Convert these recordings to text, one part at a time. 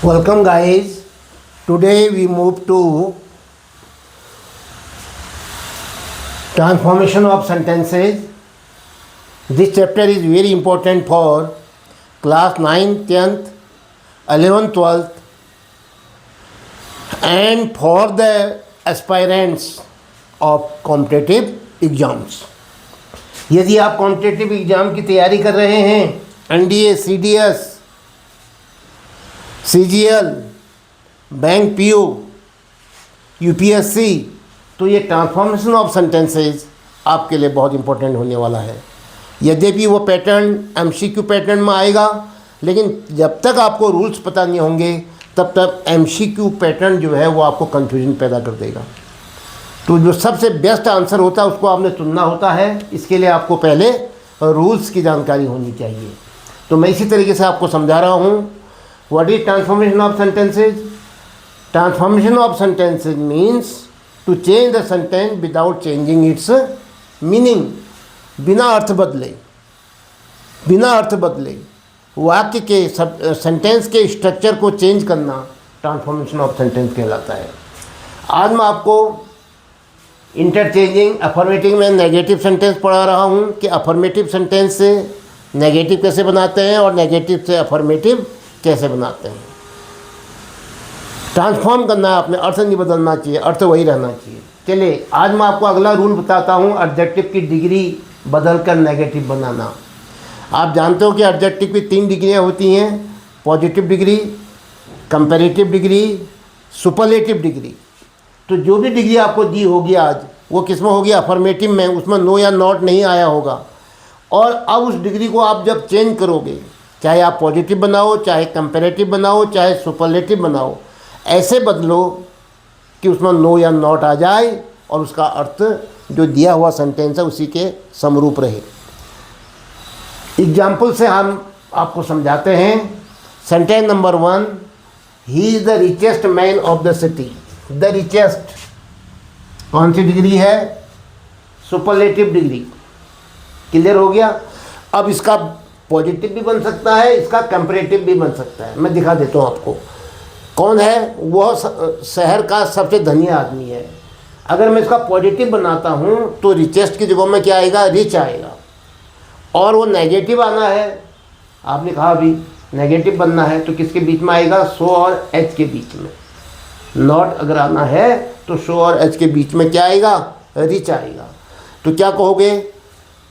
Welcome guys. Today we move to transformation of sentences. This chapter is very important for class 9th, 10th, 11th, 12th and for the aspirants of competitive exams. यदि आप competitive exam की तैयारी कर रहे हैं, NDA, CDS, CGL, bank PO, UPSC, तो ये transformation of sentences आपके लिए बहुत इंपॉर्टेंट होने वाला है। यद्यपि वो पैटर्न एमसीक्यू पैटर्न में आएगा, लेकिन जब तक आपको रूल्स पता नहीं होंगे तब तक एमसीक्यू पैटर्न जो है वो आपको कन्फ्यूजन पैदा कर देगा। तो जो सबसे बेस्ट आंसर होता है उसको आपने चुनना होता है। इसके लिए आपको पहले रूल्स की जानकारी होनी चाहिए। तो मैं इसी तरीके से आपको समझा रहा हूँ। What is transformation of sentences? Transformation of sentences means to change the sentence without changing its meaning. बिना अर्थ बदले वाक्य के सेंटेंस के स्ट्रक्चर को चेंज करना ट्रांसफॉर्मेशन ऑफ सेंटेंस कहलाता है। आज मैं आपको इंटरचेंजिंग अफर्मेटिव में नेगेटिव सेंटेंस पढ़ा रहा हूँ कि अफर्मेटिव सेंटेंस से नेगेटिव कैसे बनाते हैं और नेगेटिव से अफर्मेटिव कैसे बनाते हैं। ट्रांसफॉर्म करना है, अपने अर्थ नहीं बदलना चाहिए, अर्थ वही रहना चाहिए। चलिए आज मैं आपको अगला रूल बताता हूँ, एडजेक्टिव की डिग्री बदलकर नेगेटिव बनाना। आप जानते हो कि एडजेक्टिव की 3 डिग्रियाँ होती हैं, positive degree, comparative degree, superlative degree. तो जो भी डिग्री आपको दी होगी आज वो किस में होगी? अफर्मेटिव में। उसमें नो या नॉट नहीं आया होगा। और अब उस डिग्री को आप जब चेंज करोगे, चाहे आप पॉजिटिव बनाओ, चाहे कंपैरेटिव बनाओ, चाहे सुपरलेटिव बनाओ, ऐसे बदलो कि उसमें नो या नॉट आ जाए और उसका अर्थ जो दिया हुआ सेंटेंस है उसी के समरूप रहे। एग्जाम्पल से हम आपको समझाते हैं। Sentence number 1, he is the richest man of the city. The richest कौन सी डिग्री है? Superlative degree. क्लियर हो गया? अब इसका पॉजिटिव भी बन सकता है, इसका कंपैरेटिव भी बन सकता है। मैं दिखा देता हूँ आपको। कौन है? वह शहर का सबसे धनी आदमी है। अगर मैं इसका पॉजिटिव बनाता हूँ तो रिचेस्ट की जगह में क्या आएगा? रिच आएगा। और वो नेगेटिव आना है, आपने कहा अभी नेगेटिव बनना है तो किसके बीच में आएगा? सो और एच के बीच में। नॉट अगर आना है तो शो और एच के बीच में क्या आएगा? रिच आएगा। तो क्या कहोगे?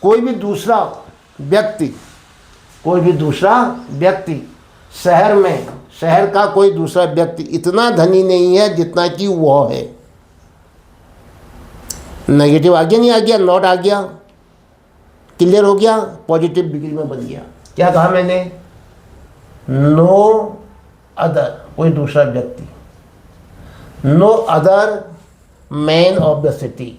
कोई भी दूसरा व्यक्ति शहर का कोई दूसरा व्यक्ति इतना धनी नहीं है जितना कि वह है। नेगेटिव आ गया, नहीं आ गया? नॉट आ गया। क्लियर हो गया? पॉजिटिव डिग्री में बन गया। क्या कहा मैंने? नो अदर, कोई दूसरा व्यक्ति। No other man of the city.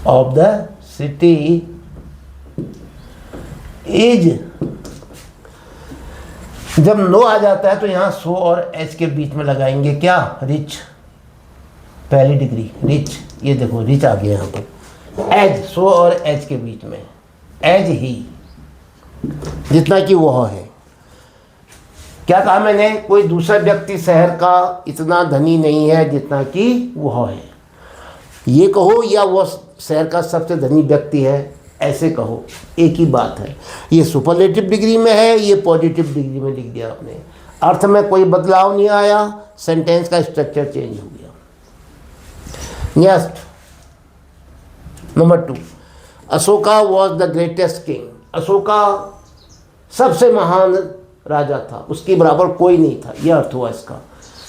Of the city is. जब नो आ जाता है तो यहां सो और एच के बीच में लगाएंगे क्या? रिच। पहली डिग्री रिच, ये देखो रिच आ गया यहां पर। एज, सो और एच के बीच में, एज ही, जितना कि वह है। क्या कहा मैंने? कोई दूसरा व्यक्ति शहर का इतना धनी नहीं है जितना कि वह है। ये कहो या वह शहर का सबसे धनी व्यक्ति है, ऐसे कहो, एक ही बात है। ये सुपरलेटिव डिग्री में है, ये पॉजिटिव डिग्री में लिख दिया आपने। अर्थ में कोई बदलाव नहीं आया, सेंटेंस का स्ट्रक्चर चेंज हो गया। Next number 2, Ashoka was the greatest king. Ashoka सबसे महान राजा था, उसके बराबर कोई नहीं था, यह अर्थ हुआ इसका।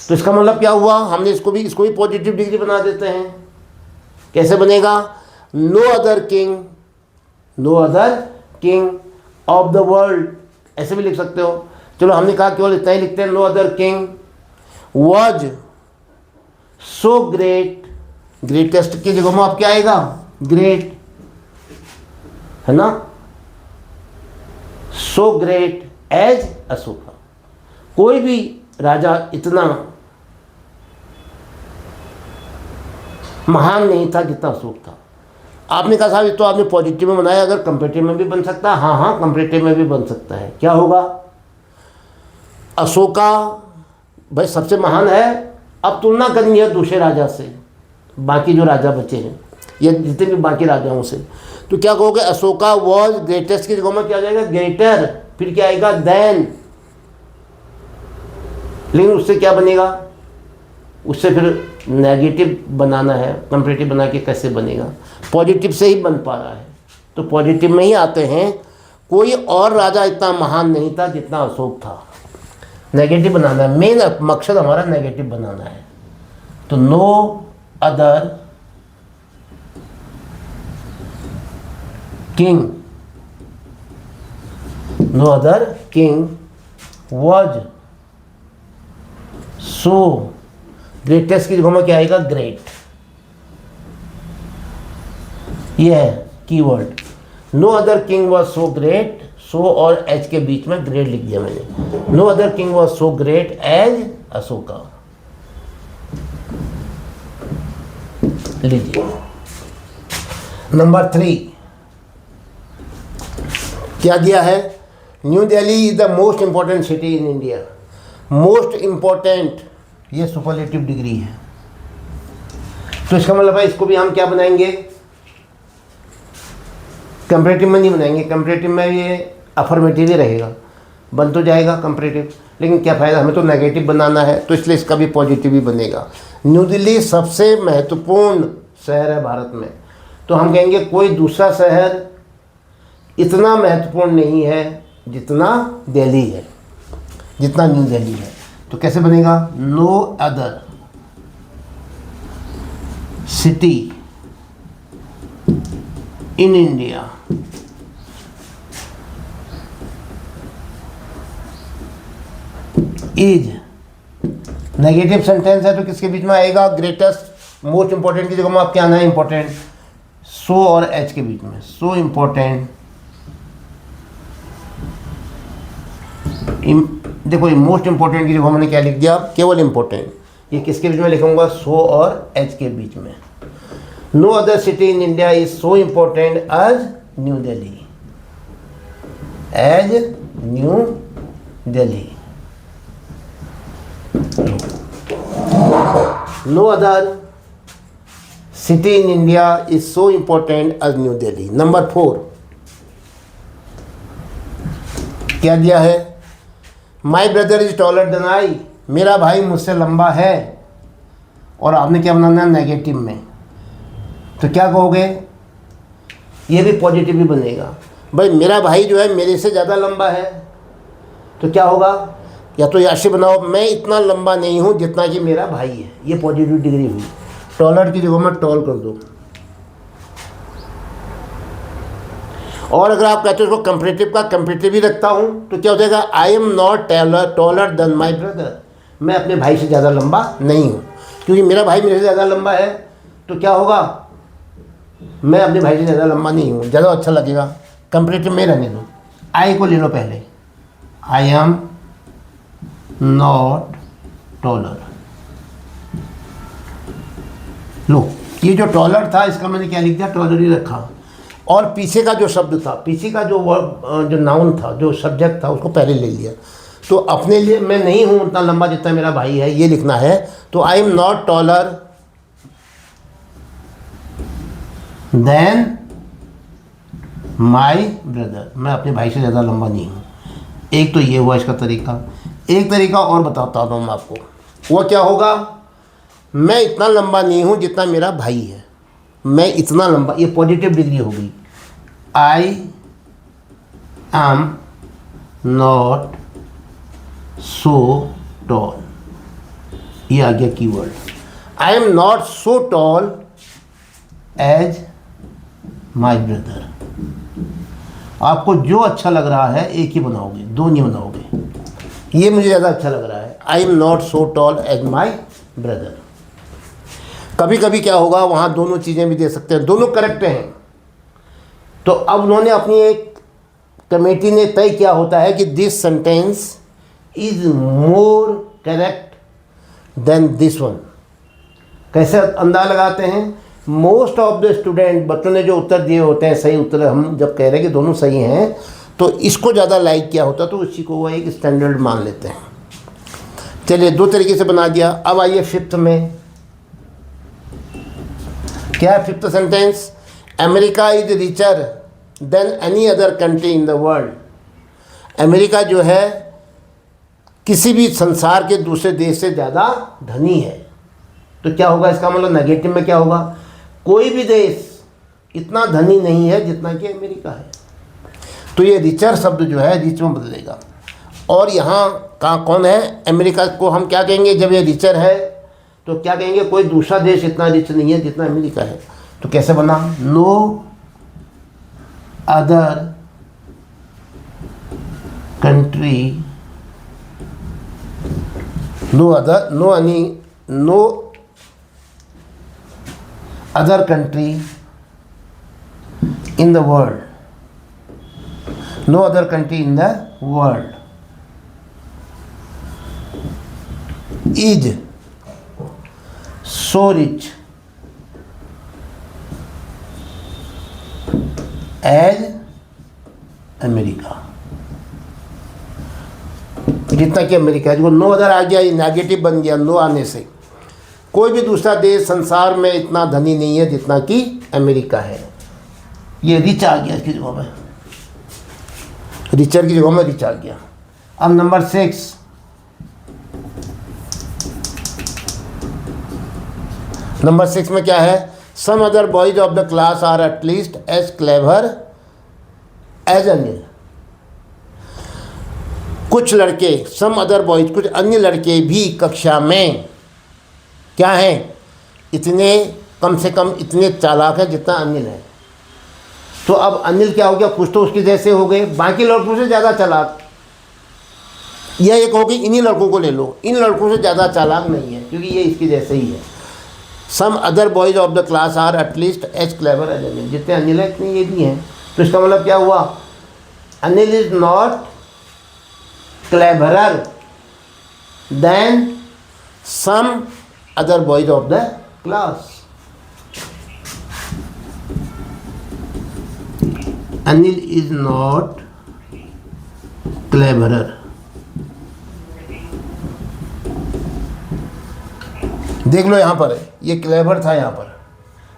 तो इसका मतलब क्या हुआ? हमने इसको भी पॉजिटिव डिग्री बना देते हैं। कैसे बनेगा? No other king of the world, ऐसे भी लिख सकते हो। चलो हमने कहा केवल इतना ही लिखते हैं, no other king was so great. Greatest की जगह में आप क्या आएगा? ग्रेट, है ना? So great as Ashoka. कोई भी राजा इतना महान नहीं था जितना अशोक था। आपने कहा साहब ये तो आपने पॉजिटिव में बनाया, अगर कंपेरेटिव में भी बन सकता है। हाँ हाँ, कंपेरेटिव में भी बन सकता है। क्या होगा? अशोका भाई सबसे महान है, अब तुलना करनी है दूसरे राजा से, बाकी जो राजा बचे हैं या जितने भी बाकी राजाओं से। तो क्या कहोगे? अशोका वॉज ग्रेटेस्ट की जगह में क्या आ जाएगा? ग्रेटर, फिर क्या आएगा? देन। लेकिन उससे क्या बनेगा? उससे फिर नेगेटिव बनाना है, कंपेरेटिव बना के कैसे बनेगा? पॉजिटिव से ही बन पा रहा है, तो पॉजिटिव में ही आते हैं। कोई और राजा इतना महान नहीं था जितना अशोक था। नेगेटिव बनाना है, मेन मकसद हमारा नेगेटिव बनाना है। तो no other king, no other king was so greatest की जगह में क्या आएगा? ग्रेट। ये है keyword. No other king was so great, so और एच के बीच में ग्रेट लिख दिया मैंने। No other king was so great as Ashoka. लीजिए नंबर 3 क्या दिया है? New Delhi is the most important city in India. Most important, ये सुपरलेटिव डिग्री है। तो इसका मतलब है इसको भी हम क्या बनाएंगे? कंपैरेटिव में नहीं बनाएंगे। कंपैरेटिव में ये अफर्मेटिव ही रहेगा, बन तो जाएगा कंपैरेटिव, लेकिन क्या फ़ायदा, हमें तो नेगेटिव बनाना है, तो इसलिए इसका भी पॉजिटिव ही बनेगा। न्यू दिल्ली सबसे महत्वपूर्ण शहर है भारत में, तो हम कहेंगे कोई दूसरा शहर इतना महत्वपूर्ण नहीं है जितना दिल्ली है, जितना न्यू दिल्ली है। तो कैसे बनेगा? No other city in India is, negative sentence है तो किसके बीच में आएगा? ग्रेटेस्ट, मोस्ट इंपॉर्टेंट की जगह में आप क्या आना है? इंपॉर्टेंट, सो और एच के बीच में। सो इंपॉर्टेंट, देखो मोस्ट इंपॉर्टेंट की जगह मैंने क्या लिख दिया? केवल इंपॉर्टेंट। ये किसके बीच में लिखूंगा? सो और एच के बीच में। No other city in India is so important as New Delhi, as New Delhi. No other city in India is so important as New Delhi. Number 4 क्या दिया है? My brother is taller than I, मेरा भाई मुझसे लंबा है। और आपने क्या बनाना है? नेगेटिव में। तो क्या कहोगे? ये भी पॉजिटिव ही बनेगा। भाई मेरा भाई जो है मेरे से ज़्यादा लंबा है, तो क्या होगा? या तो ऐसे बनाओ, मैं इतना लंबा नहीं हूँ जितना कि मेरा भाई है। ये पॉजिटिव डिग्री हुई। टॉलर की जगह में टॉल कर दो। और अगर आप कहते हो उसको कंपैरेटिव का कंपैरेटिव ही रखता हूँ, तो क्या हो जाएगा? आई am not taller than my brother, मैं अपने भाई से ज़्यादा लंबा नहीं हूँ। क्योंकि मेरा भाई मेरे से ज़्यादा लंबा है, तो क्या होगा? मैं अपने भाई से ज़्यादा लंबा नहीं हूँ, ज़्यादा अच्छा लगेगा। कंपैरेटिव में रहने दो। आई को ले लो पहले, आई एम नॉट टॉलर। लो, ये जो टॉलर था इसका मैंने क्या लिख दिया? टॉलर ही रखा। और पीछे का जो शब्द था, पीछे का जो वर्ब, जो नाउन था, जो सब्जेक्ट था, उसको पहले ले लिया। तो अपने लिए मैं नहीं हूँ उतना लंबा जितना मेरा भाई है, ये लिखना है। तो आई am not taller than my brother, मैं अपने भाई से ज़्यादा लंबा नहीं हूँ। एक तो ये हुआ इसका तरीका। एक तरीका और बताता हूँ मैं आपको, वो क्या होगा? मैं इतना लंबा नहीं हूँ जितना मेरा भाई है, मैं इतना लंबा, ये पॉजिटिव डिग्री होगी। I am not so tall, ये आ गया keyword. I am not so tall as my brother. आपको जो अच्छा लग रहा है एक ही बनाओगे, दो नहीं बनाओगे। ये मुझे ज़्यादा अच्छा लग रहा है, I am not so tall as my brother. कभी कभी क्या होगा, वहाँ दोनों चीज़ें भी दे सकते हैं, दोनों करेक्ट हैं। तो अब उन्होंने अपनी एक कमेटी ने तय किया होता है कि this sentence is more correct than this one. कैसे अंदाज़ा लगाते हैं? मोस्ट ऑफ द स्टूडेंट, बच्चों ने जो उत्तर दिए होते हैं, सही उत्तर हम जब कह रहे हैं कि दोनों सही हैं, तो इसको ज़्यादा लाइक किया होता तो उसी को वो एक स्टैंडर्ड मान लेते हैं। चलिए 2 तरीके से बना दिया। अब आइए 5th में, क्या है 5th sentence? America is richer than any other country in the world. America जो है किसी भी संसार के दूसरे देश से ज़्यादा धनी है। तो क्या होगा इसका मतलब? नेगेटिव में क्या होगा? कोई भी देश इतना धनी नहीं है जितना कि अमेरिका है। तो ये रिचर शब्द जो है रिच में बदलेगा। और यहाँ कहाँ कौन है? अमेरिका को हम क्या कहेंगे जब ये रिचर है? तो क्या कहेंगे? कोई दूसरा देश इतना रिच नहीं है जितना अमेरिका है। तो कैसे बना? No other country, no other country in the world, no other country in the world is so rich as America, जितना कि अमेरिका है। जो नो अदर आ गया, ये नेगेटिव बन गया नो आने से। कोई भी दूसरा देश संसार में इतना धनी नहीं है जितना कि अमेरिका है। ये रिच आ गया इसकी जगह में, रिचर की जगह में रिच आ गया। अब नंबर 6, नंबर 6 में क्या है? Some other boys of the class are at least as clever as Anil. कुछ लड़के, सम अदर बॉयज, कुछ अन्य लड़के भी कक्षा में क्या हैं? इतने, कम से कम इतने चालाक है जितना अनिल है। तो अब अनिल क्या हो गया? कुछ तो उसके जैसे हो गए, बाकी लड़कों से ज़्यादा चालाक। यह एक होगी, इन्हीं लड़कों को ले लो, इन लड़कों से ज़्यादा चालाक नहीं है क्योंकि ये इसके जैसे ही है। Some other boys of the class are at least as clever as Anil. जितने अनिल है इतने ये भी हैं। तो इसका मतलब क्या हुआ? Anil is not cleverer than some other boys of the class. Anil is not cleverer. देख लो यहाँ पर है, ये क्लेवर था यहाँ पर,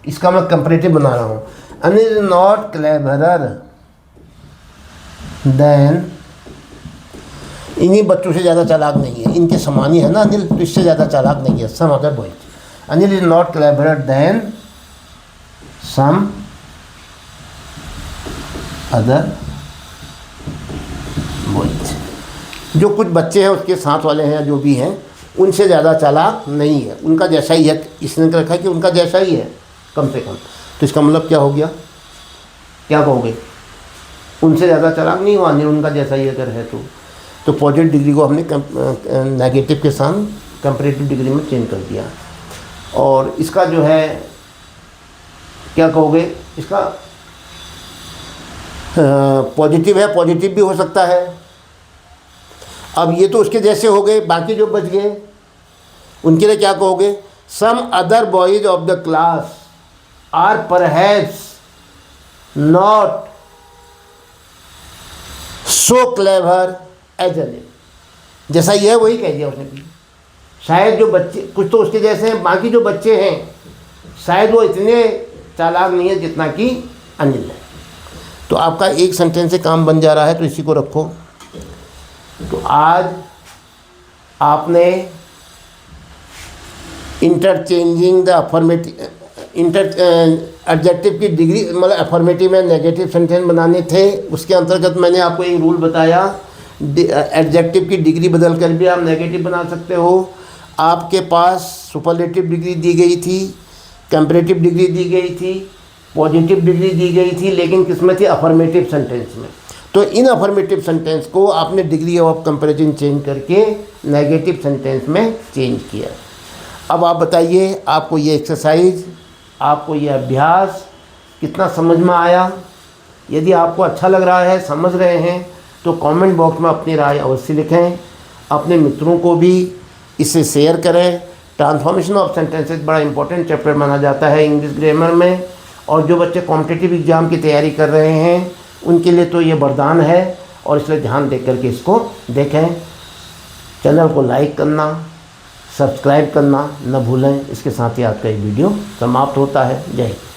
इसका मैं कंपैरेटिव बना रहा हूँ। Anil is not cleverer than, इन्हीं बच्चों से ज़्यादा चालाक नहीं है, इनके समान ही है ना अनिल, तो इससे ज़्यादा चालाक नहीं है। Some other boys, Anil is not cleverer than some other boys. जो कुछ बच्चे हैं उसके साथ वाले हैं जो भी हैं, उनसे ज़्यादा चालाक नहीं है, उनका जैसा ही है। इसने रखा कि उनका जैसा ही है कम से कम। तो इसका मतलब क्या हो गया? क्या कहोगे? उनसे ज़्यादा चालाक नहीं हुआ, नहीं उनका जैसा ही अगर है तो पॉजिटिव डिग्री को हमने नेगेटिव के साथ कंपैरेटिव डिग्री में चेंज कर दिया। और इसका जो है क्या कहोगे? इसका पॉजिटिव है, पॉजिटिव भी हो सकता है। अब ये तो उसके जैसे हो गए, बाकी जो बच गए उनके लिए क्या कहोगे? Some other boys of the class are perhaps not so clever as Anil. जैसा ये है वही कह दिया उसने भी। शायद जो बच्चे, कुछ तो उसके जैसे हैं, बाकी जो बच्चे हैं शायद वो इतने चालाक नहीं है जितना कि अनिल है। तो आपका एक सेंटेंस से काम बन जा रहा है, तो इसी को रखो। तो आज आपने इंटरचेंजिंग द अफर्मेटिव, एडजेक्टिव की डिग्री, मतलब अफर्मेटिव में नेगेटिव सेंटेंस बनाने थे। उसके अंतर्गत मैंने आपको एक रूल बताया, एडजेक्टिव की डिग्री बदल कर भी आप नेगेटिव बना सकते हो। आपके पास सुपरलेटिव डिग्री दी गई थी, कंपैरेटिव डिग्री दी गई थी, पॉजिटिव डिग्री दी गई थी, लेकिन किसमें थी? अफर्मेटिव सेंटेंस में। तो इन अफर्मेटिव सेंटेंस को आपने डिग्री ऑफ कंपैरिजन चेंज करके नेगेटिव सेंटेंस में चेंज किया। अब आप बताइए, आपको ये एक्सरसाइज, आपको ये अभ्यास कितना समझ में आया? यदि आपको अच्छा लग रहा है, समझ रहे हैं, तो कमेंट बॉक्स में अपनी राय अवश्य लिखें। अपने मित्रों को भी इसे शेयर करें ट्रांसफॉर्मेशन ऑफ सेंटेंसेस बड़ा इंपॉर्टेंट चैप्टर माना जाता है इंग्लिश ग्रामर में, और जो बच्चे कॉम्पिटिटिव एग्ज़ाम की तैयारी कर रहे हैं उनके लिए तो ये वरदान है, और इसलिए ध्यान दे करके इसको देखें। चैनल को लाइक करना, सब्सक्राइब करना न भूलें। इसके साथ ही आज का ये वीडियो समाप्त होता है। जय हिंद।